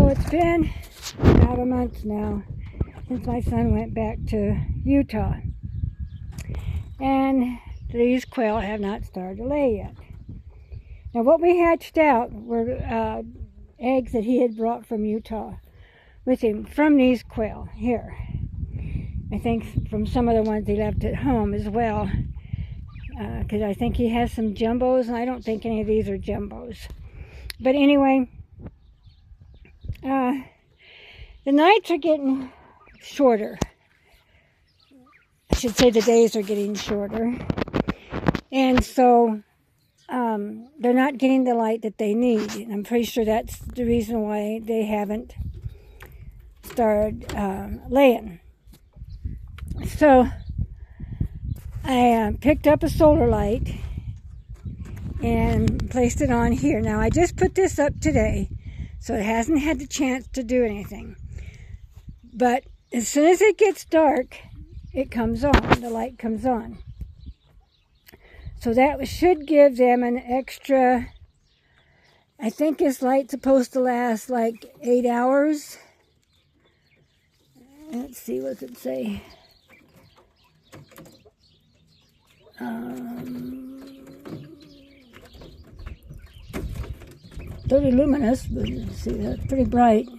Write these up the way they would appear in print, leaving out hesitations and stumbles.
it's been about a month now since my son went back to Utah. And these quail have not started to lay yet. Now what we hatched out were eggs that he had brought from Utah with him from these quail here. I think from some of the ones he left at home as well, because I think he has some jumbos, and I don't think any of these are jumbos. But anyway, the nights are getting shorter. I should say the days are getting shorter. And so they're not getting the light that they need. And I'm pretty sure that's the reason why they haven't started laying. So I picked up a solar light and placed it on here. Now I just put this up today, so it hasn't had the chance to do anything. But as soon as it gets dark, it comes on, the light comes on. So that should give them an extra, I think this light's supposed to last like 8 hours. Let's see, what does it say? 30 luminous, but see, that's pretty bright.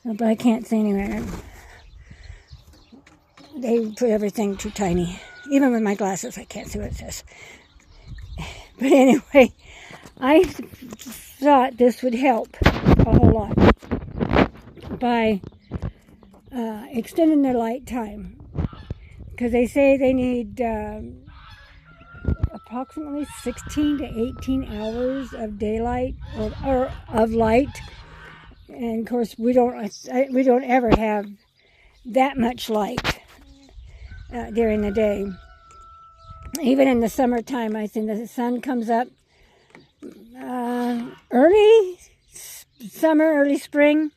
But I can't see anywhere. They put everything too tiny. Even with my glasses, I can't see what it says. But anyway, I thought this would help a whole lot by extending their light time. Because they say they need approximately 16 to 18 hours of daylight or of light. And of course, we don't ever have that much light during the day. Even in the summertime, I think the sun comes up early summer, early spring.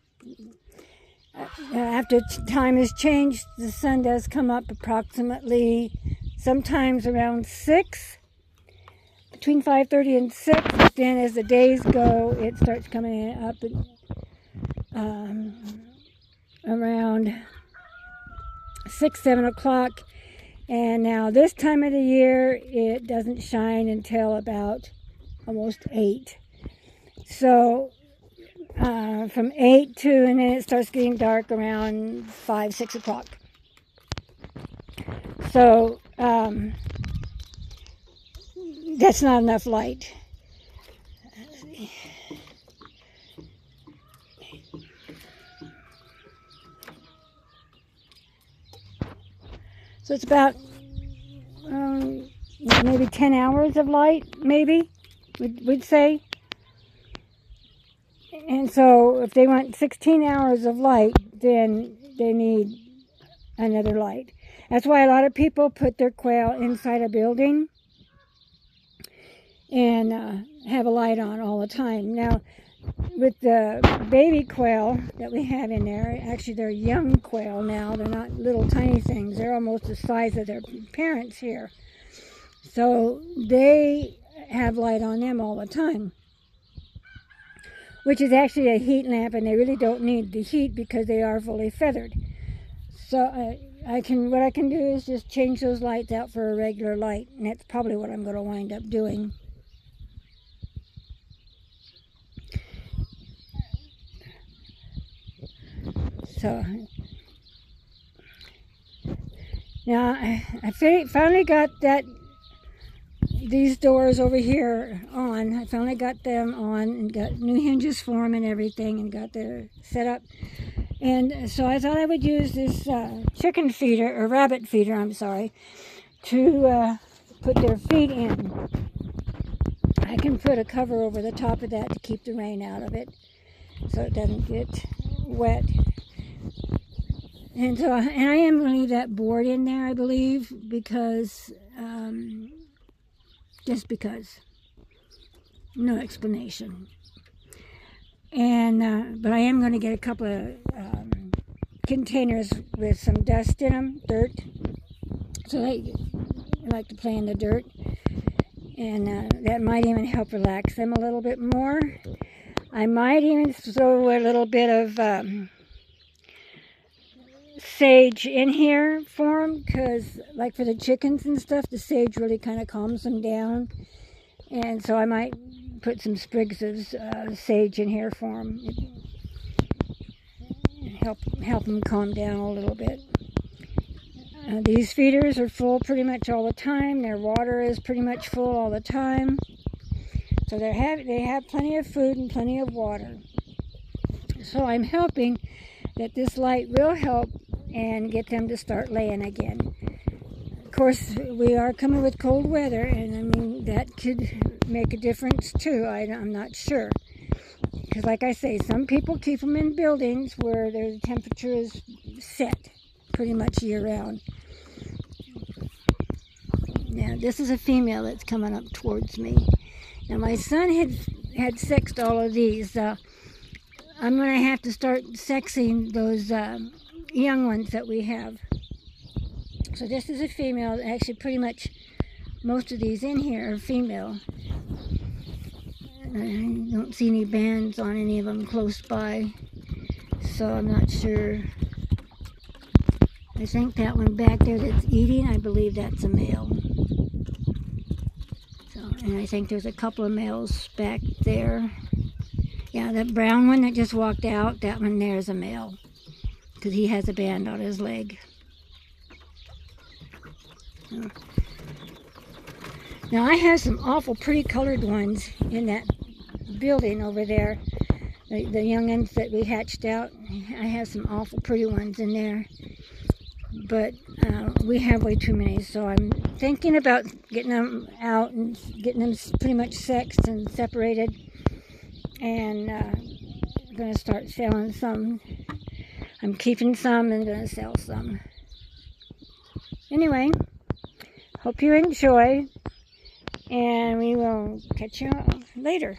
After time has changed, the sun does come up approximately sometimes around 6, between 5:30 and 6. But then as the days go, it starts coming up around 6, 7 o'clock. And now this time of the year, it doesn't shine until about almost 8. So from 8 to, and then it starts getting dark around 5, 6 o'clock. So that's not enough light. Let's see. So it's about maybe 10 hours of light, maybe, we'd say. And so if they want 16 hours of light, then they need another light. That's why a lot of people put their quail inside a building and have a light on all the time. Now, with the baby quail that we have in there, actually they're young quail now. They're not little tiny things. They're almost the size of their parents here. So they have light on them all the time, which is actually a heat lamp, and they really don't need the heat because they are fully feathered. So what I can do is just change those lights out for a regular light, and that's probably what I'm going to wind up doing. So now I finally got these doors over here on. I finally got them on and got new hinges for them and everything, and got them set up. And so I thought I would use this chicken feeder, or rabbit feeder, I'm sorry, to put their feet in. I can put a cover over the top of that to keep the rain out of it, so it doesn't get wet. And so, and I am going to leave that board in there, I believe, because, just because. No explanation. And, but I am going to get a couple of containers with some dust in them, dirt. So I like to play in the dirt. And that might even help relax them a little bit more. I might even throw a little bit of sage in here for them, because like for the chickens and stuff, the sage really kind of calms them down. And so I might put some sprigs of sage in here for them. Help them calm down a little bit. These feeders are full pretty much all the time. Their water is pretty much full all the time. So they have plenty of food and plenty of water. So I'm hoping that this light will help and get them to start laying again. Of course, we are coming with cold weather, and I mean, that could make a difference too. I'm not sure. Because like I say, some people keep them in buildings where their temperature is set pretty much year-round. Now, this is a female that's coming up towards me. Now, my son had sexed all of these. I'm going to have to start sexing those young ones that we have. So this is a female. Actually, pretty much most of these in here are female. I don't see any bands on any of them close by, so I'm not sure. I think that one back there that's eating, I believe that's a male. So, and I think there's a couple of males back there. Yeah, that brown one that just walked out, that one there is a male, because he has a band on his leg. So. Now I have some awful pretty colored ones in that building over there. The young ones that we hatched out, I have some awful pretty ones in there. But we have way too many, so I'm thinking about getting them out and getting them pretty much sexed and separated. And I'm going to start selling some. I'm keeping some and going to sell some. Anyway, hope you enjoy, and we will catch you later.